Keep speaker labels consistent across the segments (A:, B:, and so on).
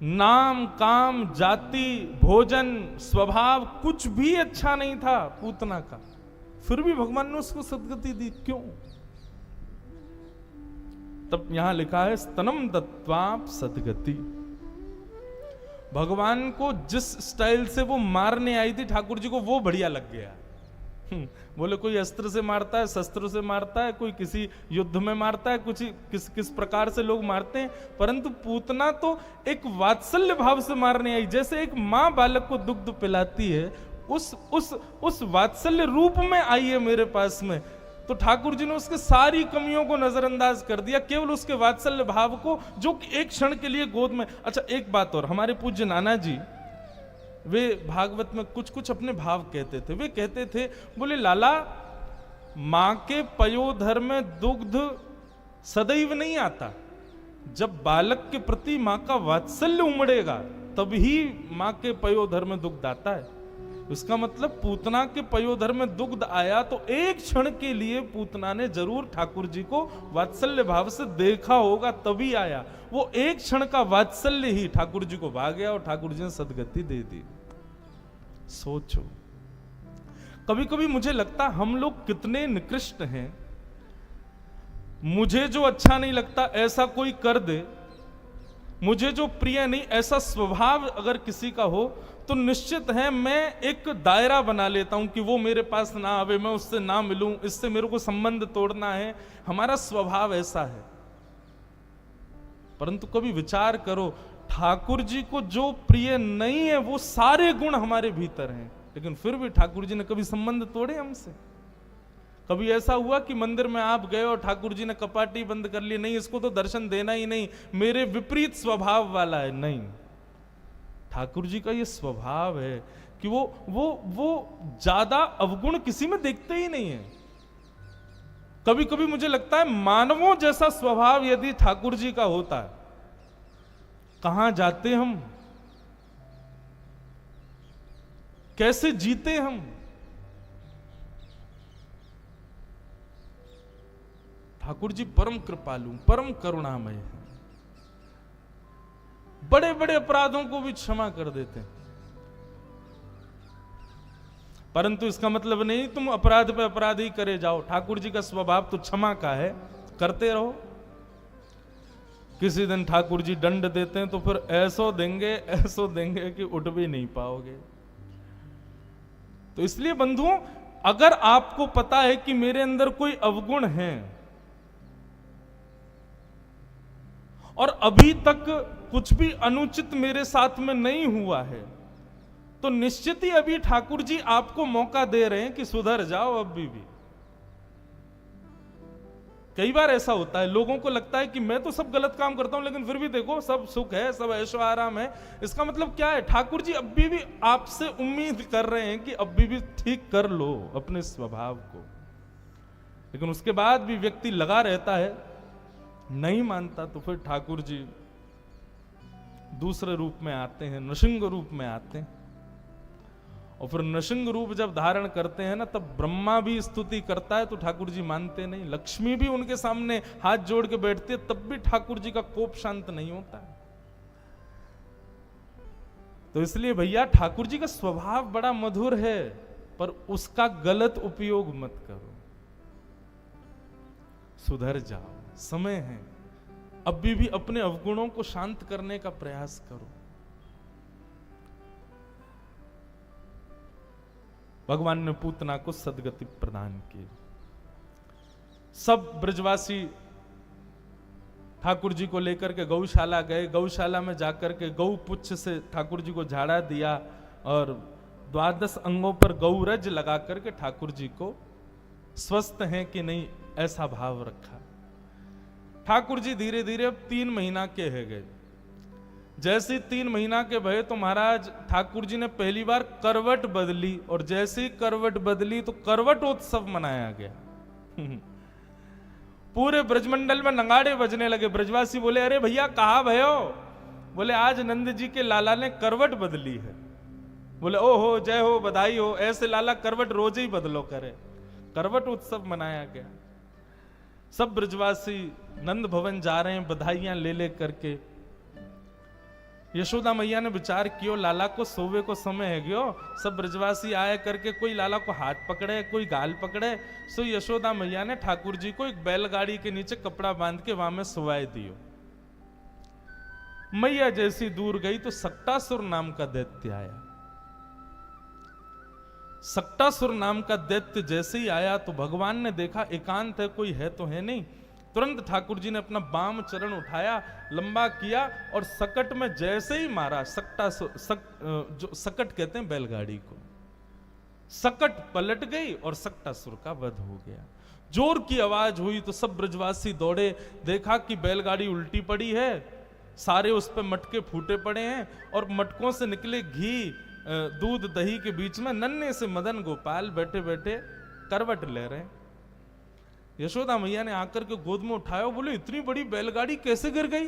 A: नाम, काम, जाति, भोजन, स्वभाव कुछ भी अच्छा नहीं था पूतना का, फिर भी भगवान ने उसको सदगति दी। क्यों? तब यहां लिखा है स्तनम दत्वाप सदगति। भगवान को जिस स्टाइल से वो मारने आई थी ठाकुर जी को, वो बढ़िया लग गया। बोले कोई अस्त्र से मारता है, शस्त्र से मारता है, कोई किसी युद्ध में मारता है, कुछ किस प्रकार से लोग मारते हैं, परंतु पूतना तो एक वात्सल्य भाव से मारने आई। जैसे एक माँ बालक को दुग्ध पिलाती है, उस वात्सल्य रूप में आई है मेरे पास में। तो ठाकुर जी ने उसके सारी कमियों को नजरअंदाज कर दिया, केवल उसके वात्सल्य भाव को, जो एक क्षण के लिए गोद में। अच्छा एक बात और, हमारे पूज्य नाना जी वे भागवत में कुछ कुछ अपने भाव कहते थे। वे कहते थे, बोले लाला, मां के पयोधर में दुग्ध सदैव नहीं आता, जब बालक के प्रति मां का वात्सल्य उमड़ेगा तभी मां के पयोधर में दुग्ध आता है। उसका मतलब पूतना के पयोधर में दुग्ध आया तो एक क्षण के लिए पूतना ने जरूर ठाकुर जी को वात्सल्य भाव से देखा होगा, तभी आया। वो एक क्षण का वात्सल्य ही ठाकुर जी को भा गया और ठाकुर जी ने सदगति दे दी। सोचो, कभी कभी मुझे लगता हम लोग कितने निकृष्ट हैं। मुझे जो अच्छा नहीं लगता ऐसा कोई कर दे, मुझे जो प्रिय नहीं ऐसा स्वभाव अगर किसी का हो, तो निश्चित है मैं एक दायरा बना लेता हूं कि वो मेरे पास ना आवे, मैं उससे ना मिलूं, इससे मेरे को संबंध तोड़ना है। हमारा स्वभाव ऐसा है। परंतु कभी विचार करो, ठाकुर जी को जो प्रिय नहीं है वो सारे गुण हमारे भीतर हैं, लेकिन फिर भी ठाकुर जी ने कभी संबंध तोड़े हमसे? कभी ऐसा हुआ कि मंदिर में आप गए और ठाकुर जी ने कपाटी बंद कर ली, नहीं इसको तो दर्शन देना ही नहीं, मेरे विपरीत स्वभाव वाला है? नहीं, ठाकुर जी का ये स्वभाव है कि वो ज्यादा अवगुण किसी में देखते ही नहीं है। कभी कभी मुझे लगता है मानवों जैसा स्वभाव यदि ठाकुर जी का होता है, कहां जाते हम, कैसे जीते हम। ठाकुर जी परम कृपालु, परम करुणामय है, बड़े बड़े अपराधों को भी क्षमा कर देते हैं। परंतु इसका मतलब नहीं तुम अपराध पे अपराध ही करे जाओ। ठाकुर जी का स्वभाव तो क्षमा का है, करते रहो। किसी दिन ठाकुर जी दंड देते हैं तो फिर ऐसो देंगे कि उठ भी नहीं पाओगे। तो इसलिए बंधुओं, अगर आपको पता है कि मेरे अंदर कोई अवगुण है और अभी तक कुछ भी अनुचित मेरे साथ में नहीं हुआ है, तो निश्चित ही अभी ठाकुर जी आपको मौका दे रहे हैं कि सुधर जाओ अभी भी। कई बार ऐसा होता है, लोगों को लगता है कि मैं तो सब गलत काम करता हूं लेकिन फिर भी देखो सब सुख है, सब ऐशो आराम है। इसका मतलब क्या है? ठाकुर जी अभी भी आपसे उम्मीद कर रहे हैं कि अभी भी ठीक कर लो अपने स्वभाव को। लेकिन उसके बाद भी व्यक्ति लगा रहता है, नहीं मानता, तो फिर ठाकुर जी दूसरे रूप में आते हैं, नृसिंह रूप में आते हैं। और फिर नृसिंह रूप जब धारण करते हैं ना, तब ब्रह्मा भी स्तुति करता है तो ठाकुर जी मानते नहीं, लक्ष्मी भी उनके सामने हाथ जोड़ के बैठती है, तब भी ठाकुर जी का कोप शांत नहीं होता है। तो इसलिए भैया, ठाकुर जी का स्वभाव बड़ा मधुर है, पर उसका गलत उपयोग मत करो। सुधर जाओ, समय है, अभी भी अपने अवगुणों को शांत करने का प्रयास करो। भगवान ने पूतना को सदगति प्रदान की। सब ब्रजवासी ठाकुर जी को लेकर के गौशाला गए। गौशाला में जाकर के गौ पुच्छ से ठाकुर जी को झाड़ा दिया और 12 अंगों पर गौरज लगा करके ठाकुर जी को स्वस्थ हैं कि नहीं ऐसा भाव रखा। ठाकुर जी धीरे धीरे अब 3 महीना के है गए। जैसे 3 महीना के भये तो महाराज ठाकुर जी ने पहली बार करवट बदली, और जैसे ही करवट बदली तो करवट उत्सव मनाया गया। पूरे ब्रजमंडल में नगाड़े बजने लगे। ब्रजवासी बोले, अरे भैया कहाँ भयो? बोले आज नंद जी के लाला ने करवट बदली है। बोले ओहो, जय हो, बधाई हो, ऐसे लाला करवट रोज ही बदलो करे। करवट उत्सव मनाया गया। सब ब्रजवासी नंद भवन जा रहे हैं बधाइयां ले ले करके। यशोदा मैया ने विचार कियो, लाला को सोवे को समय है गयो, सब ब्रजवासी आए करके कोई लाला को हाथ पकड़े, कोई गाल पकड़े। सो यशोदा मैया ने ठाकुर जी को एक बैलगाड़ी के नीचे कपड़ा बांध के वहां में सुवाए दियो। मैया जैसी दूर गई तो सक्टासुर नाम का दैत्य आया। सक्टासुर नाम का दैत्य जैसे ही आया तो भगवान ने देखा एकांत है, कोई है तो है नहीं। तुरंत ठाकुर जी ने अपना बाम चरण उठाया, लंबा किया और सकट में जैसे ही मारा, जो सकट कहते हैं बैलगाड़ी को, सकट पलट गई और सक्टासुर का वध हो गया। जोर की आवाज हुई तो सब ब्रजवासी दौड़े, देखा कि बैलगाड़ी उल्टी पड़ी है, सारे उस पे मटके फूटे पड़े हैं और मटकों से निकले घी दूध दही के बीच में नन्हे से मदन गोपाल बैठे बैठे करवट ले रहे हैं। यशोदा मैया ने आकर के गोद में उठाया, बोले इतनी बड़ी बैलगाड़ी कैसे गिर गई।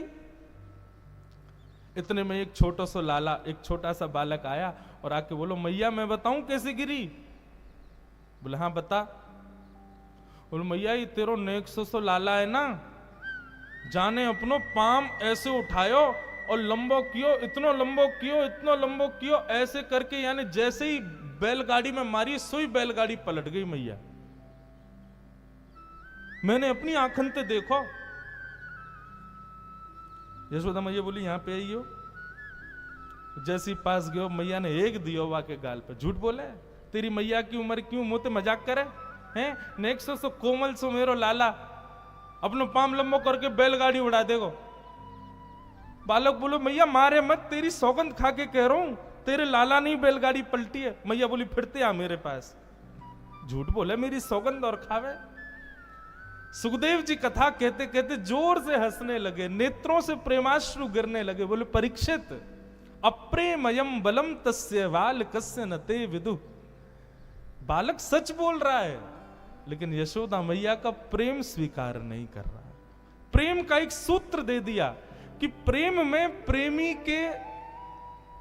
A: इतने में एक छोटा सा लाला, एक छोटा सा बालक आया और आके बोलो मैया मैं बताऊं कैसे गिरी। बोले हाँ बता। बोले मैया ये तेरो नेक सो लाला है ना, जाने अपनो पाम ऐसे उठायो और लंबो कियो, इतनो लंबो कियो, इतनो लंबो कियो, ऐसे करके यानी जैसे ही बैलगाड़ी में मारी सोई बैलगाड़ी पलट गई मैया। मैंने अपनी आंखन से देखो। यशोदा मैया बोली यहां पे आइयो। जैसी पास गयो मैया ने एक दियो वा के गाल पे। झूठ बोले, तेरी मैया की उम्र क्यों मुंह ते मजाक करे हैं। नेक सो कोमल सो मेरो लाला, अपनो पाम लंबो करके बैलगाड़ी उड़ा देगो। बालक बोलो मैया मारे मत, तेरी सौगंध खा के कह रहा हूं, तेरे लाला नहीं बैलगाड़ी पलटी है। मैया बोली फिरते आ मेरे पास। झूठ बोले, मेरी सौगंध और खावे। सुखदेव जी कथा कहते कहते जोर से हंसने लगे, नेत्रों से प्रेमाश्रु गिरने लगे। बोले परीक्षित अप्रेमयम बलम तस्य वाल कस्य नते विदु। बालक सच बोल रहा है, लेकिन यशोदा मैया का प्रेम स्वीकार नहीं कर रहा है। प्रेम का एक सूत्र दे दिया कि प्रेम में प्रेमी के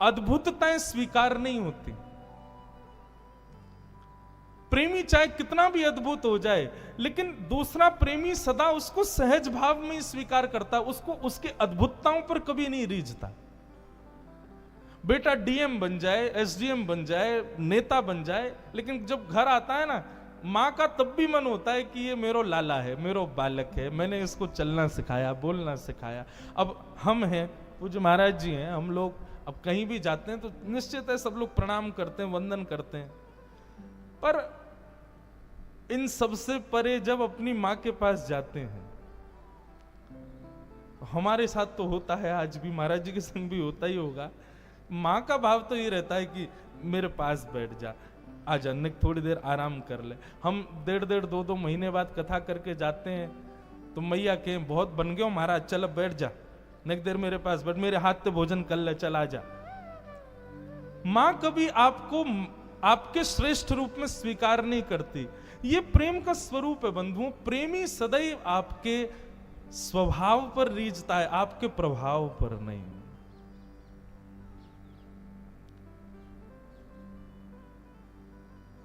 A: अद्भुतताएं स्वीकार नहीं होती। प्रेमी चाहे कितना भी अद्भुत हो जाए, लेकिन दूसरा प्रेमी सदा उसको सहज भाव में स्वीकार करता, उसको उसके अद्भुतताओं पर कभी नहीं रीझता। बेटा डीएम बन जाए, एसडीएम बन जाए, नेता बन जाए, लेकिन जब घर आता है ना, माँ का तब भी मन होता है कि ये मेरो लाला है, मेरो बालक है, मैंने इसको चलना सिखाया, बोलना सिखाया। अब हम हैं, पूज्य महाराज जी हैं, हम लोग अब कहीं भी जाते हैं तो निश्चित है सब लोग प्रणाम करते हैं, वंदन करते हैं, पर इन सबसे परे जब अपनी माँ के पास जाते हैं, हमारे साथ तो होता है, आज भी महाराज जी के संग भी होता ही होगा, माँ का भाव तो ये रहता है कि मेरे पास बैठ जा, आजा, थोड़ी देर आराम कर ले। हम 1.5 2 महीने बाद कथा करके जाते हैं तो मैया के बहुत बन गए हो महाराज, चल अब बैठ जा, नेक देर मेरे पास बैठ, मेरे हाथ से भोजन कर ले, चल आजा। माँ कभी आपको आपके श्रेष्ठ रूप में स्वीकार नहीं करती। ये प्रेम का स्वरूप है बंधुओं। प्रेमी सदैव आपके स्वभाव पर रीझता है, आपके प्रभाव पर नहीं।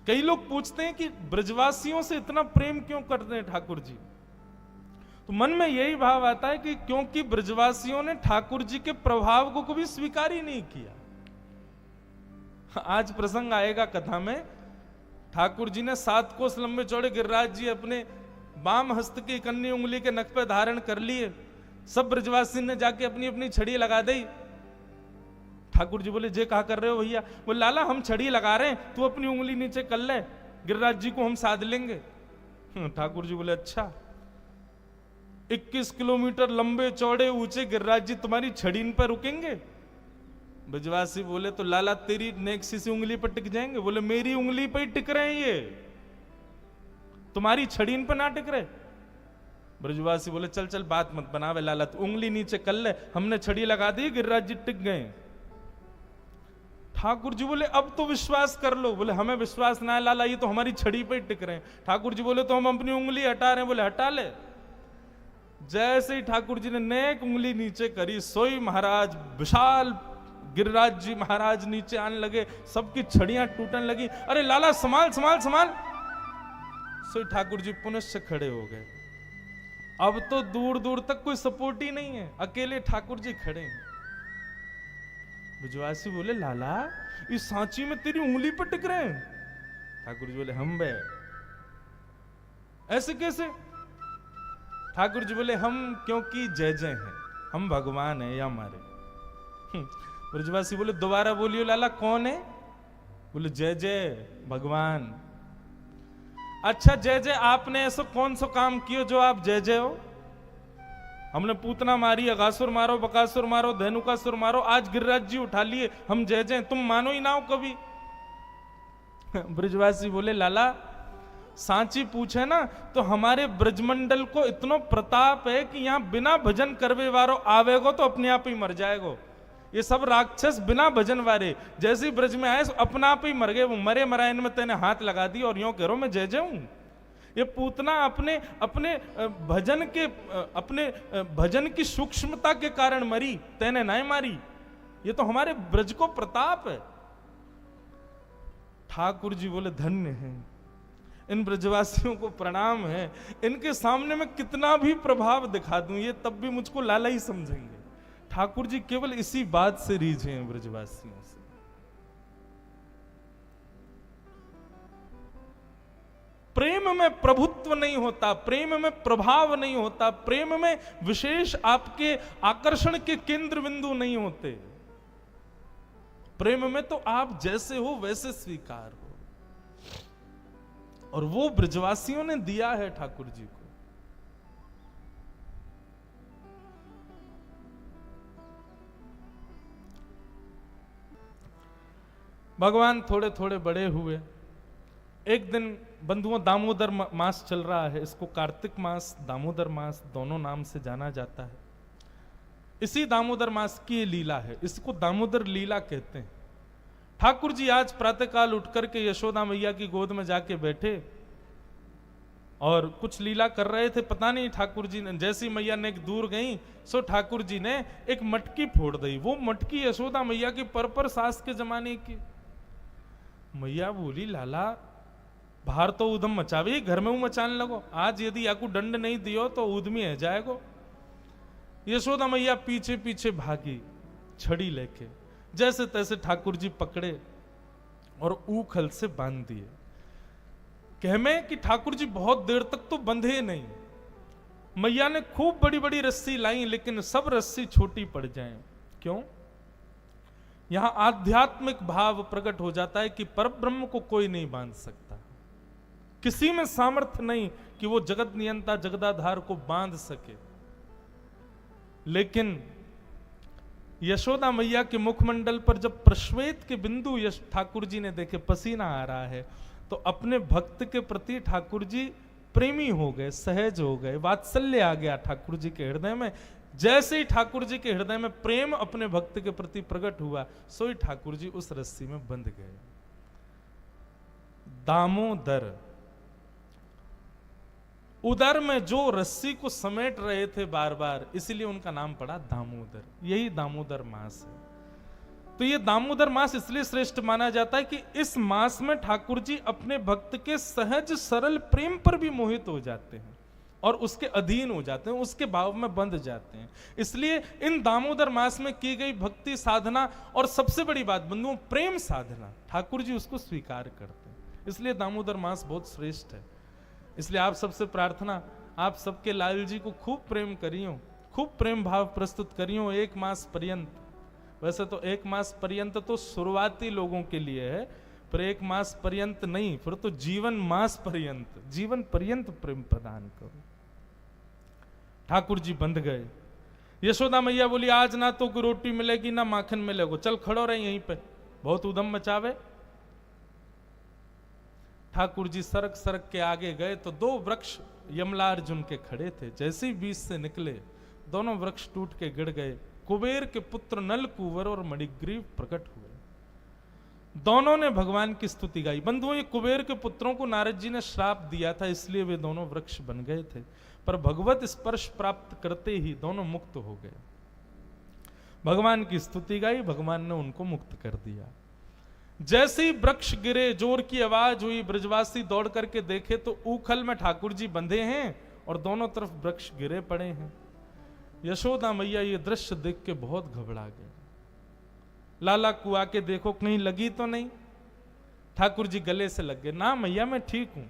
A: कई लोग पूछते हैं कि ब्रजवासियों से इतना प्रेम क्यों करते हैं ठाकुर जी, तो मन में यही भाव आता है कि क्योंकि ब्रजवासियों ने ठाकुर जी के प्रभाव को कभी स्वीकार ही नहीं किया। आज प्रसंग आएगा कथा में, ठाकुर जी ने 7 कोस लंबे चौड़े गिरिराज जी अपने बाम हस्त की कन्नी उंगली के नख पे धारण कर लिए। सब ब्रजवासी ने जाके अपनी अपनी छड़ी लगा दी। ठाकुर जी बोले जे कहा कर रहे हो भैया। बोले लाला हम छड़ी लगा रहे हैं, तू अपनी उंगली नीचे कर ले, गिरिराज जी को हम साध लेंगे। ठाकुर जी बोले अच्छा। 21 किलोमीटर लंबे चौड़े ऊंचे गिरिराज जी तुम्हारी छड़ी इन पर रुकेंगे? ब्रजवासी बोले तो लाला तेरी नेक्सी सी उंगली पर टिक जाएंगे? बोले मेरी उंगली पर ही टिक रहे हैं ये, तुम्हारी छड़ी इन पर ना टिक रहे। ब्रजवासी बोले चल चल बात मत बनावे लाला, तू उंगली नीचे कर ले, हमने छड़ी लगा दी, गिरिराज जी टिक गए। ठाकुर जी बोले अब तो विश्वास कर लो। बोले हमें विश्वास ना है लाला, ये तो हमारी छड़ी पे ही टिक रहे हैं। ठाकुर जी बोले तो हम अपनी उंगली हटा रहे हैं। बोले हटा ले। जैसे ही ठाकुर जी ने नेक उंगली नीचे करी, सोई महाराज विशाल गिरिराज जी महाराज नीचे आने लगे, सबकी छड़ियां टूटने लगी। अरे लाला संभाल संभाल संभाल। सोई ठाकुर जी पुनश्च खड़े हो गए। अब तो दूर दूर तक कोई सपोर्ट ही नहीं है, अकेले ठाकुर जी खड़े हैं। ब्रजवासी बोले लाला इस सांची में तेरी उंगली पर टिक रहे हैं। ठाकुर जी बोले हम बे ऐसे कैसे? ठाकुर जी बोले हम क्योंकि जय जय हैं, हम भगवान हैं या हमारे। ब्रजवासी बोले दोबारा बोलियो लाला कौन है? बोले जय जय भगवान। अच्छा जय जय आपने ऐसा कौन सा काम किया जो आप जय जय हो? हमने पूतना मारी, अगासुर मारो, बकासुर मारो, धेनुकासुर मारो, आज गिरिराज जी उठा लिए, हम जय जय, तुम मानो ही ना हो कभी। ब्रजवासी बोले लाला सांची पूछे ना तो हमारे ब्रजमंडल को इतना प्रताप है कि यहां बिना भजन करवे वारो आवेगो तो अपने आप ही मर जाएगो। ये सब राक्षस बिना भजन वारे जैसे ब्रज में आए अपना आप ही मर गए। वो मरे मरायन में तेने हाथ लगा दी और यूं कह रहा मैं जय जय हूं। ये पूतना अपने अपने भजन की सूक्ष्मता के कारण मरी, तेने नहीं मारी। ये तो हमारे ब्रज को प्रताप है। ठाकुर जी बोले धन्य हैं, इन ब्रजवासियों को प्रणाम है, इनके सामने मैं कितना भी प्रभाव दिखा दूं ये तब भी मुझको लाला ही समझेंगे। ठाकुर जी केवल इसी बात से रीझे हैं ब्रजवासियों से। प्रेम में प्रभुत्व नहीं होता, प्रेम में प्रभाव नहीं होता, प्रेम में विशेष आपके आकर्षण के केंद्र बिंदु नहीं होते। प्रेम में तो आप जैसे हो वैसे स्वीकार हो, और वो ब्रजवासियों ने दिया है ठाकुर जी को। भगवान थोड़े थोड़े बड़े हुए। एक दिन बंधुओं दामोदर मास चल रहा है, इसको कार्तिक मास, दामोदर मास दोनों नाम से जाना जाता है। इसी दामोदर मास की ये लीला है, इसको दामोदर लीला कहते हैं। ठाकुर जी आज प्रातःकाल उठकर के यशोदा मैया की गोद में जाके बैठे और कुछ लीला कर रहे थे। पता नहीं ठाकुर जी ने, जैसी मैया ने दूर गई सो ठाकुर जी ने एक मटकी फोड़ दी। वो मटकी यशोदा मैया की पर सास के जमाने की। मैया बोली लाला बाहर तो उधम मचावे, घर में मचाने लगो, आज यदि याकू दंड नहीं दियो तो उधमी है जाएगो। यशोदा मैया पीछे पीछे भागी छड़ी लेके, जैसे तैसे ठाकुर जी पकड़े और ऊखल से बांध दिए। कहमे कि ठाकुर जी बहुत देर तक तो बंधे नहीं। मैया ने खूब बड़ी बड़ी रस्सी लाई लेकिन सब रस्सी छोटी पड़ जाएं। क्यों? यहां आध्यात्मिक भाव प्रकट हो जाता है कि परब्रह्म को कोई नहीं बांध सकता। किसी में सामर्थ्य नहीं कि वो जगत नियंता जगदाधार को बांध सके। लेकिन यशोदा मैया के मुखमंडल पर जब प्रश्वेत के बिंदु ठाकुर जी ने देखे, पसीना आ रहा है, तो अपने भक्त के प्रति ठाकुर जी प्रेमी हो गए, सहज हो गए, वात्सल्य आ गया ठाकुर जी के हृदय में। जैसे ही ठाकुर जी के हृदय में प्रेम अपने भक्त के प्रति प्रकट हुआ, सो ही ठाकुर जी उस रस्सी में बंध गए। दामोदर, उदर में जो रस्सी को समेट रहे थे बार बार, इसलिए उनका नाम पड़ा दामोदर। यही दामोदर मास है। तो ये दामोदर मास इसलिए श्रेष्ठ माना जाता है कि इस मास में ठाकुर जी अपने भक्त के सहज सरल प्रेम पर भी मोहित हो जाते हैं और उसके अधीन हो जाते हैं, उसके भाव में बंध जाते हैं। इसलिए इन दामोदर मास में की गई भक्ति साधना, और सबसे बड़ी बात बंधुओं प्रेम साधना, ठाकुर जी उसको स्वीकार करते हैं। इसलिए दामोदर मास बहुत श्रेष्ठ है। इसलिए आप सबसे प्रार्थना, आप सबके लाल जी को खूब प्रेम करियो, खूब प्रेम भाव प्रस्तुत करियो एक मास पर्यंत। वैसे तो एक मास पर्यंत तो शुरुआती लोगों के लिए है, पर एक मास पर्यंत नहीं, फिर तो जीवन मास पर्यंत, जीवन पर्यंत प्रेम प्रदान करो। ठाकुर जी बंध गए। यशोदा मैया बोली आज ना तो कोई रोटी मिलेगी ना माखन मिलेगा, चल खड़ो रहे यहीं पे, बहुत उधम मचावे। ठाकुर जी सरक सरक के आगे गए तो दो वृक्ष यमलार्जुन के खड़े थे। जैसे ही बीच से निकले दोनों वृक्ष टूट के गिर गए। कुबेर के पुत्र नल कुंवर और मणिग्रीव प्रकट हुए। दोनों ने भगवान की स्तुति गाई। बंधुओं, ये कुबेर के पुत्रों को नारद जी ने श्राप दिया था, इसलिए वे दोनों वृक्ष बन गए थे, पर भगवत स्पर्श प्राप्त करते ही दोनों मुक्त हो गए। भगवान की स्तुति गाई, भगवान ने उनको मुक्त कर दिया। जैसे ही वृक्ष गिरे, जोर की आवाज हुई, ब्रजवासी दौड़ करके देखे तो ऊखल में ठाकुर जी बंधे हैं और दोनों तरफ वृक्ष गिरे पड़े हैं। यशोदा मैया ये दृश्य देख के बहुत घबरा गए। लाला को आके देखो कहीं लगी तो नहीं। ठाकुर जी गले से लग गए, ना मैया मैं ठीक हूं।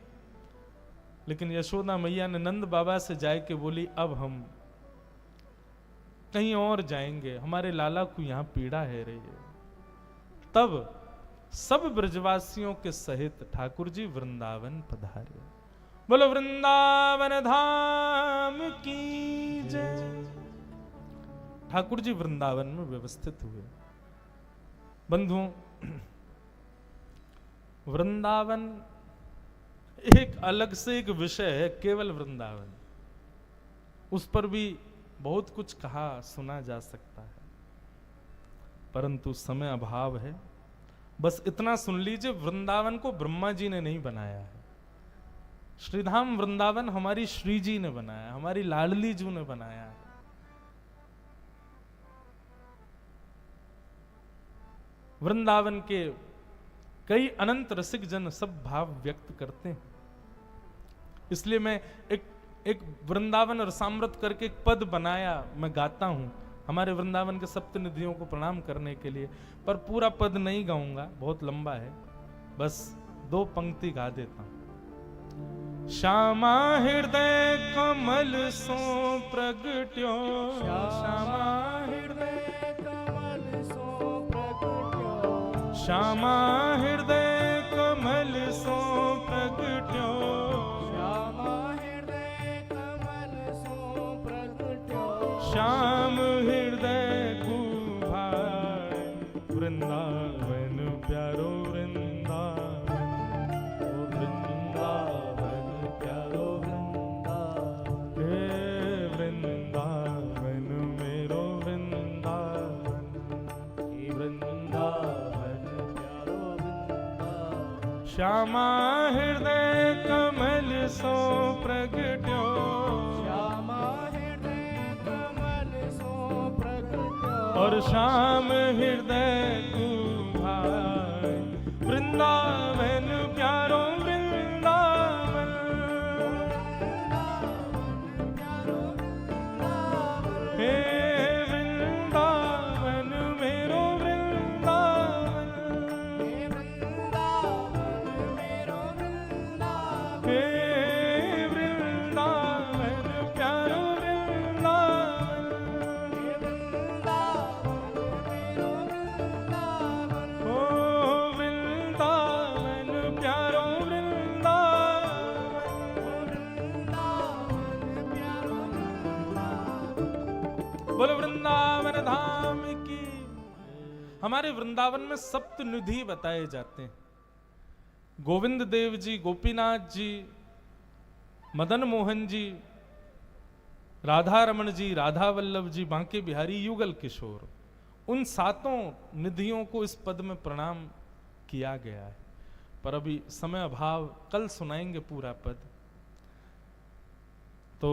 A: लेकिन यशोदा मैया ने नंद बाबा से जाए के बोली अब हम कहीं और जाएंगे, हमारे लाला को यहां पीड़ा है रही है। तब सब ब्रजवासियों के सहित ठाकुर जी वृंदावन पधारे। बोलो वृंदावन धाम की जय। ठाकुर जी वृंदावन में व्यवस्थित हुए। बंधुओं, वृंदावन एक अलग से एक विषय है, केवल वृंदावन। उस पर भी बहुत कुछ कहा सुना जा सकता है, परंतु समय अभाव है। बस इतना सुन लीजिए, वृंदावन को ब्रह्मा जी ने नहीं बनाया है। श्रीधाम वृंदावन हमारी श्री जी ने बनाया, हमारी लाडली जी ने बनाया है। वृंदावन के कई अनंत रसिक जन सब भाव व्यक्त करते हैं। इसलिए मैं एक वृंदावन रसामृत करके एक पद बनाया, मैं गाता हूं हमारे वृंदावन के सप्त निधियों को प्रणाम करने के लिए। पर पूरा पद नहीं गाऊंगा, बहुत लंबा है, बस 2 पंक्ति गा देता हूं। श्यामा हृदय कमल सो प्रगट्यो, श्यामा हृदय कमल सो प्रगट्यो, श्यामा हृदय कमल सो प्रगट्यो, श्यामा हृदय कमल सो प्रगट्यो, श्याम हृदय कुभार, वृंदावन प्यारो वृंदावन, ओ वृंदावन प्यारो वृंदावन, हे वृंदावन मेरो वृंदावन, हे वृंदावन प्यारो वृंदावन, श्यामा हृदय कमल सो प्रगट्यो, श्यामा हृदय कमल सो प्रगट्यो, और श्याम हृदय कुभार, वृंदावन प्यारो वृंदावन, हे वृंदावन मेरो वृंदावन, हे वृंदावन प्यारो वृंदावन, ओ वृंदावन प्यारो वृंदावन। बोलो वृंदावन धाम की। हमारे वृंदावन में सप्त निधि बताए जाते हैं। गोविंद देव जी, गोपीनाथ जी, मदन मोहन जी, राधा रमण जी, राधा वल्लभ जी, बांके बिहारी, युगल किशोर, उन 7 निधियों को इस पद में प्रणाम किया गया है। पर अभी समय अभाव, कल सुनाएंगे पूरा पद। तो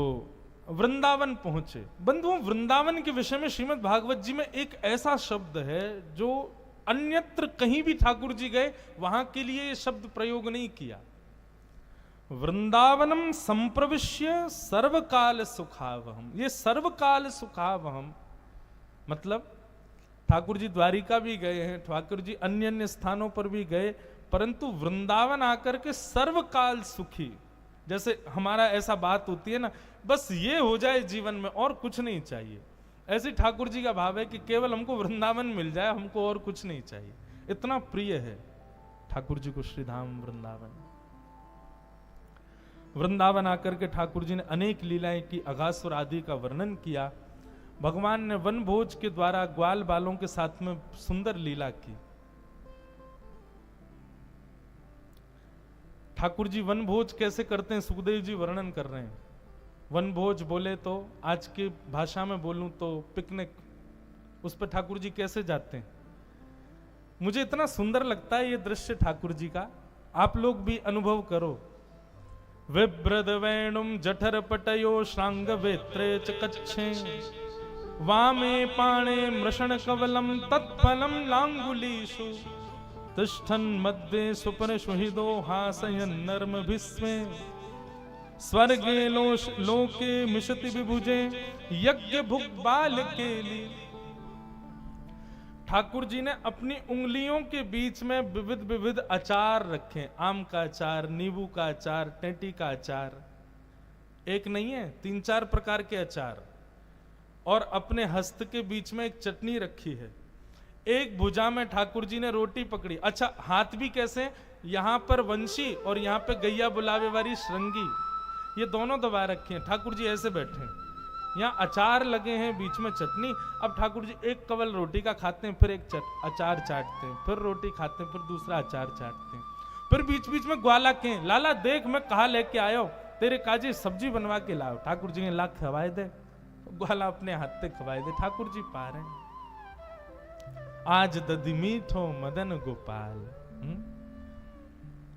A: वृंदावन पहुंचे। बंधुओं, वृंदावन के विषय में श्रीमद् भागवत जी में एक ऐसा शब्द है जो अन्यत्र कहीं भी ठाकुर जी गए वहां के लिए ये शब्द प्रयोग नहीं किया। वृंदावनम संप्रविश्य सर्वकाल सुखावहम। ये सर्वकाल सुखावहम मतलब ठाकुर जी द्वारिका भी गए हैं, ठाकुर जी अन्य अन्य स्थानों पर भी गए, परंतु वृंदावन आकर के सर्वकाल सुखी। जैसे हमारा ऐसा बात होती है ना, बस ये हो जाए जीवन में और कुछ नहीं चाहिए, ऐसे ठाकुर जी का भाव है कि केवल हमको वृंदावन मिल जाए, हमको और कुछ नहीं चाहिए। इतना प्रिय है ठाकुर जी को श्रीधाम वृंदावन। वृंदावन आकर के ठाकुर जी ने अनेक लीलाएं की, अघासुर आदि का वर्णन किया। भगवान ने वन भोज के द्वारा ग्वाल बालों के साथ में सुंदर लीला की। ठाकुर जी वन भोज कैसे करते हैं, सुखदेव जी वर्णन कर रहे हैं। वन भोज बोले तो आज की भाषा में बोलूं तो पिकनिक, उस पर ठाकुर जी कैसे जाते हैं। मुझे इतना सुंदर लगता है ये दृश्य ठाकुर जी का, आप लोग भी अनुभव करो। विभ्रद वेणुम जठर पटयो श्रांग वेत्रे च कच्छे, वामे पाणे मृषण कवलम तत्फलम लांगुलीषु, तिष्ठन् मध्ये सुपरिशुहिदो हासयन् नर्मभिस्मे, स्वर्गे लोके मिशति विभुजे यज्ञ भुग बाल केली। ठाकुर जी ने अपनी उंगलियों के बीच में विविध विविध अचार रखे, आम का अचार, नींबू का अचार, टेंटी का अचार, एक नहीं है 3-4 प्रकार के अचार, और अपने हस्त के बीच में एक चटनी रखी है। एक भुजा में ठाकुर जी ने रोटी पकड़ी। अच्छा, हाथ भी कैसे, यहां पर वंशी और यहां पे गैया बुलावे वाली श्रृंगी, ये दोनों दबा रखे हैं। ठाकुर जी ऐसे बैठे हैं, यहाँ अचार लगे हैं, बीच में चटनी। अब ठाकुर जी एक कवल रोटी का खाते हैं, फिर एक अचार चाटते हैं, फिर रोटी खाते हैं, फिर दूसरा अचार चाटते हैं, फिर बीच बीच में ग्वाला के, लाला देख मैं कहा लेके आयो, तेरे काजी सब्जी बनवा के लाओ। ठाकुर जी ने ला खवाए दे, ग्वाला अपने हाथ से खवाए दे। ठाकुर जी पा रहे हैं, आज दधि मीठो मदन गोपाल।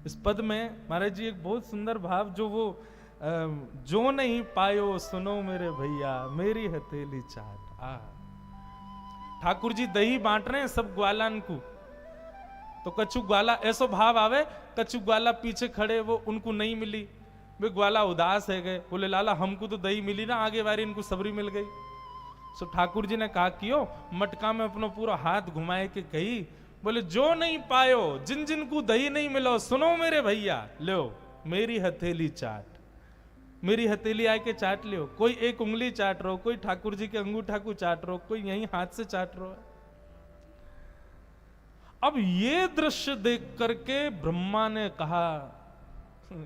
A: इस पद में महाराज जी एक बहुत सुंदर भाव, जो वो जो नहीं पायो सुनो मेरे भैया, मेरी हथेली चाट। ठाकुर जी दही बांट रहे हैं सब ग्वालन को, तो कछु ग्वाला ऐसो भाव आवे, कछु ग्वाला पीछे खड़े वो उनको नहीं मिली, वे ग्वाला उदास है गए, बोले लाला हमको तो दही मिली ना, आगे बारी इनको सबरी मिल गई। सो ठाकुर जी ने कहा कियो, मटका में अपना पूरा हाथ घुमाए के कही, बोले जो नहीं पायो, जिन जिन को दही नहीं मिलो, सुनो मेरे भैया, लो मेरी हथेली चाट, मेरी हथेली आके चाट लियो। कोई एक उंगली चाट रहो, कोई ठाकुर जी के अंगूठा को चाट रहो, कोई यहीं हाथ से चाट रहो। अब ये दृश्य देख करके ब्रह्मा ने कहा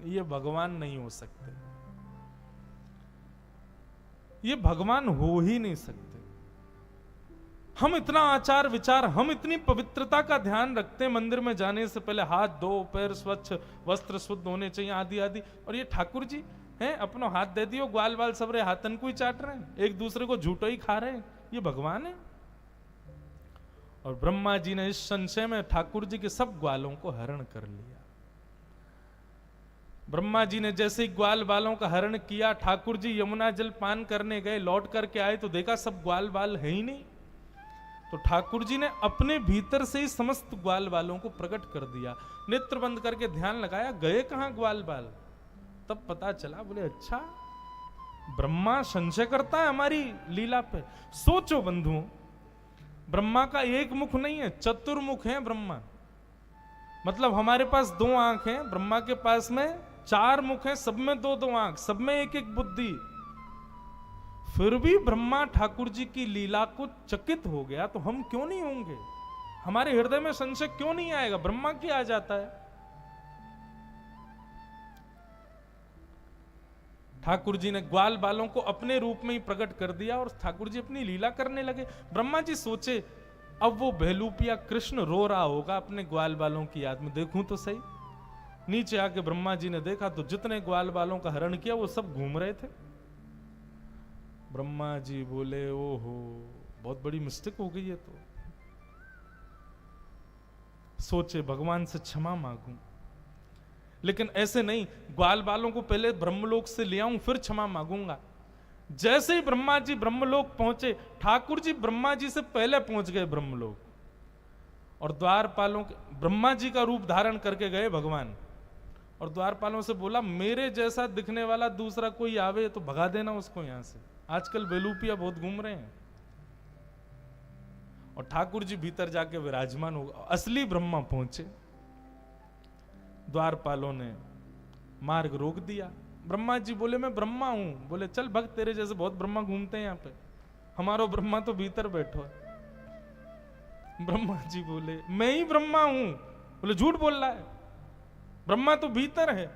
A: ये भगवान नहीं हो सकते, ये भगवान हो ही नहीं सकते। हम इतना आचार विचार, हम इतनी पवित्रता का ध्यान रखते हैं, मंदिर में जाने से पहले हाथ धो, पैर स्वच्छ, वस्त्र शुद्ध होने चाहिए, आदि आदि, और ये ठाकुर जी हैं अपनो हाथ दे दियो, ग्वाल बाल सबरे हाथन को ही चाट रहे हैं, एक दूसरे को झूठो ही खा रहे हैं, ये भगवान है। और ब्रह्मा जी ने इस संशय में ठाकुर जी के सब ग्वालों को हरण कर लिया। ब्रह्मा जी ने जैसे ही ग्वाल बालों का हरण किया, ठाकुर जी यमुना जल पान करने गए, लौट करके आए तो देखा सब ग्वाल बाल है ही नहीं। तो ठाकुर जी ने अपने भीतर से ही समस्त ग्वाल बालों को प्रकट कर दिया। नेत्र बंद करके ध्यान लगाया, गए कहां ग्वाल बाल, तब पता चला, बोले अच्छा ब्रह्मा संशय करता है हमारी लीला पे। सोचो बंधुओं, ब्रह्मा का एक मुख नहीं है, चतुर्मुख है ब्रह्मा। मतलब हमारे पास 2 आंख हैं, ब्रह्मा के पास में 4 मुख हैं, सब में 2-2 आंख, सब में एक एक बुद्धि। फिर भी ब्रह्मा ठाकुर जी की लीला को चकित हो गया, तो हम क्यों नहीं होंगे? हमारे हृदय में संशय क्यों नहीं आएगा? ब्रह्मा की आ जाता है। ठाकुर जी ने ग्वाल बालों को अपने रूप में ही प्रकट कर दिया और ठाकुर जी अपनी लीला करने लगे। ब्रह्मा जी सोचे अब वो भेलूपिया कृष्ण रो रहा होगा अपने ग्वाल बालों की याद में, देखूं तो सही। नीचे आके ब्रह्मा जी ने देखा तो जितने ग्वाल बालों का हरण किया वो सब घूम रहे थे। ब्रह्मा जी बोले ओहो बहुत बड़ी मिस्टेक हो गई है। तो सोचे भगवान से क्षमा मांगूं, लेकिन ऐसे नहीं, ग्वाल बालों को पहले ब्रह्मलोक से ले आऊं फिर क्षमा मांगूंगा। जैसे ही ब्रह्मा जी ब्रह्मलोक पहुंचे, ठाकुर जी ब्रह्मा जी से पहले पहुंच गए ब्रह्मलोक और द्वारपालों के ब्रह्मा जी का रूप धारण करके गए भगवान और द्वारपालों से बोला मेरे जैसा दिखने वाला दूसरा कोई आवे तो भगा देना उसको यहां से। आजकल बेलूपिया बहुत घूम रहे हैं। और ठाकुर जी भीतर जाके विराजमान हो, असली ब्रह्मा पहुंचे। द्वारपालों ने मार्ग रोक दिया। ब्रह्मा जी बोले मैं ब्रह्मा हूं। बोले चल भक्त, तेरे जैसे बहुत ब्रह्मा घूमते हैं यहाँ पे, हमारा ब्रह्मा तो भीतर बैठो है। ब्रह्मा जी बोले मैं ही ब्रह्मा हूं। बोले झूठ बोल रहा है, ब्रह्मा तो भीतर है।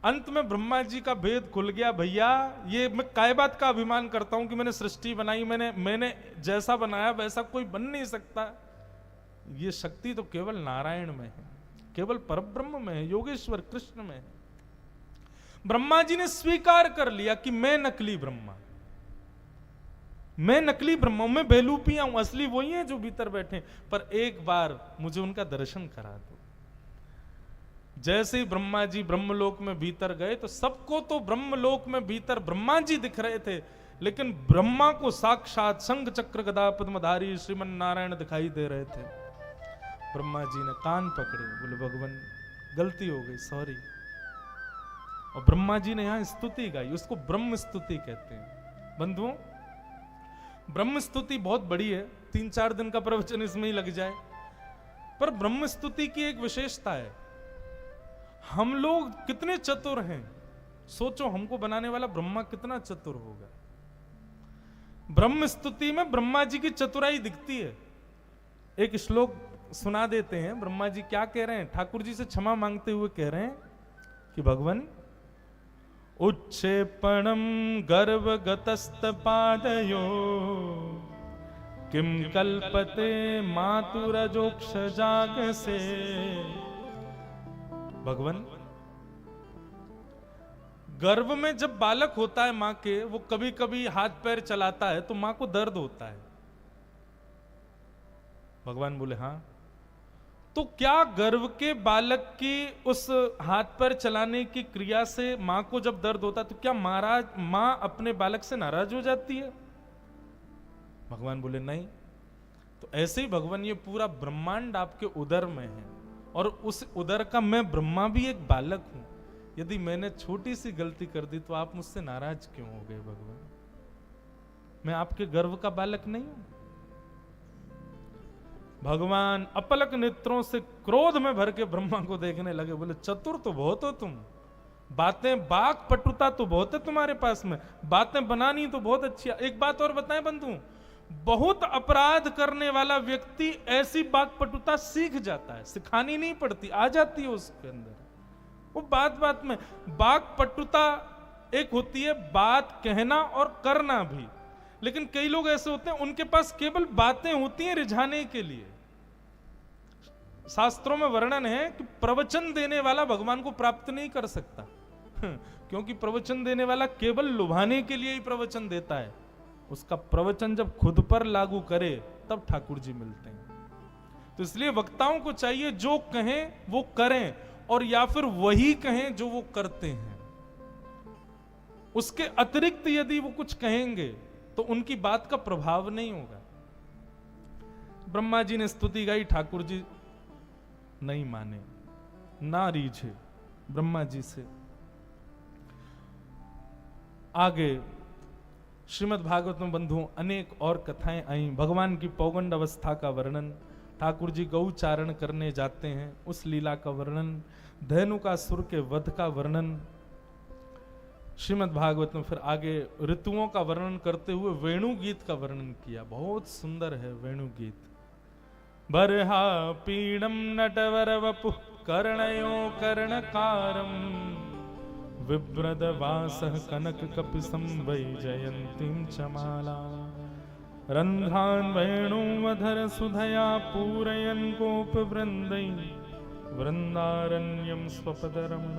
A: अंत में ब्रह्मा जी का भेद खुल गया। भैया ये मैं काय बात का अभिमान करता हूं कि मैंने सृष्टि बनाई, मैंने जैसा बनाया वैसा कोई बन नहीं सकता। ये शक्ति तो केवल नारायण में है, केवल परब्रह्म में है, योगेश्वर कृष्ण में है। ब्रह्मा जी ने स्वीकार कर लिया कि मैं नकली ब्रह्मा, मैं नकली ब्रह्मा हूं, मैं बेलूपिया हूं, असली वही है जो भीतर बैठे। पर एक बार मुझे उनका दर्शन करा दो। जैसे ही ब्रह्मा जी ब्रह्मलोक में भीतर गए तो सबको तो ब्रह्मलोक में भीतर ब्रह्मा जी दिख रहे थे, लेकिन ब्रह्मा को साक्षात शंख चक्र गदा पद्मधारी श्रीमन नारायण दिखाई दे रहे थे। ब्रह्मा जी ने कान पकड़े, बोले भगवान गलती हो गई, सॉरी। और ब्रह्मा जी ने यहां स्तुति गाई, उसको ब्रह्म स्तुति कहते हैं। बंधुओं ब्रह्म स्तुति बहुत बड़ी है, 3-4 दिन का प्रवचन इसमें ही लग जाए। पर ब्रह्म स्तुति की एक विशेषता है, हम लोग कितने चतुर हैं। सोचो, हमको बनाने वाला ब्रह्मा कितना चतुर होगा। ब्रह्म स्तुति में ब्रह्मा जी की चतुराई दिखती है। एक श्लोक सुना देते हैं। ब्रह्मा जी क्या कह रहे हैं, ठाकुर जी से क्षमा मांगते हुए कह रहे हैं कि भगवान, उच्छेपणम गर्भगतस्त पादयो किम कल्पते मातुरजोक्ष जाग से। भगवान, गर्भ में जब बालक होता है मां के, वो कभी कभी हाथ पैर चलाता है तो मां को दर्द होता है। भगवान बोले हाँ, तो क्या गर्भ के बालक की उस हाथ पैर चलाने की क्रिया से मां को जब दर्द होता है तो क्या मां अपने बालक से नाराज हो जाती है? भगवान बोले नहीं। तो ऐसे ही भगवान, ये पूरा ब्रह्मांड आपके उदर में है और उस उदर का मैं ब्रह्मा भी एक बालक हूं। यदि मैंने छोटी सी गलती कर दी तो आप मुझसे नाराज क्यों हो गए? भगवान, मैं आपके गर्भ का बालक नहीं हूं? भगवान अपलक नेत्रों से क्रोध में भर के ब्रह्मा को देखने लगे। बोले चतुर तो बहुत हो तुम, बातें बाक पटुता तो बहुत है तुम्हारे पास में, बातें बनानी तो बहुत अच्छी है। एक बात और बताएं बंधु, बहुत अपराध करने वाला व्यक्ति ऐसी बाक पटुता सीख जाता है, सिखानी नहीं पड़ती, आ जाती है उसके अंदर। वो बात बात में बाक पटुता एक होती है, बात कहना और करना भी। लेकिन कई लोग ऐसे होते हैं, उनके पास केवल बातें होती हैं रिझाने के लिए। शास्त्रों में वर्णन है कि प्रवचन देने वाला भगवान को प्राप्त नहीं कर सकता, क्योंकि प्रवचन देने वाला केवल लुभाने के लिए ही प्रवचन देता है। उसका प्रवचन जब खुद पर लागू करे तब ठाकुर जी मिलते हैं। तो इसलिए वक्ताओं को चाहिए जो कहें वो करें, और या फिर वही कहें जो वो करते हैं। उसके अतिरिक्त यदि वो कुछ कहेंगे तो उनकी बात का प्रभाव नहीं होगा। ब्रह्मा जी ने स्तुति गाई, ठाकुर जी नहीं माने, ना रीझे ब्रह्मा जी से। आगे श्रीमद् भागवत में बंधुओं अनेक और कथाएं आई। भगवान की पौगंड अवस्था का वर्णन, ठाकुर जी गौचारण करने जाते हैं उस लीला का वर्णन, धेनुकासुर के वध का वर्णन। श्रीमद् भागवत में फिर आगे ऋतुओं का वर्णन करते हुए वेणु गीत का वर्णन किया। बहुत सुंदर है वेणु गीत। बरहा पीड़म नटवर वपु कर्णयो कर्णकारम विव्रद वासः कनक कपिसं वैजयन्तीं चमाला रन्ध्रान् वेणुवधर सुधया पूरयन् गोपवृन्दै वृन्दारण्यं स्वपदरमण